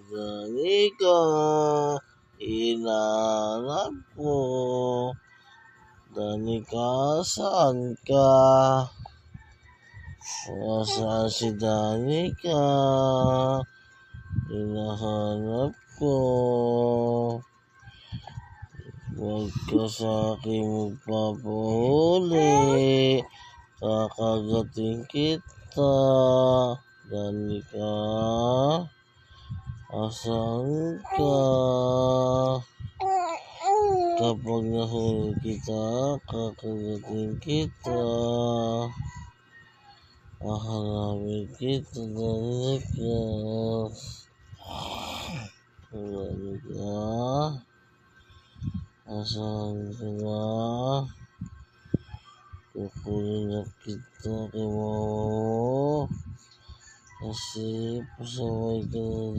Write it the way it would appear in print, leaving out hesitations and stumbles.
dani ka, hinahanap ko. Dani ka, saan ka? Nasaan si Danica? Hinahanap ko. Huwag ka sa akin magpapahuli, kakagatin kita. Danica, asan ka? Kapag nahuli kita, kakagatin kita. Hahanapin kita, Danica. Danica, asan ka na? Kukunin na kita kay mama mo kasi pasaway ka na.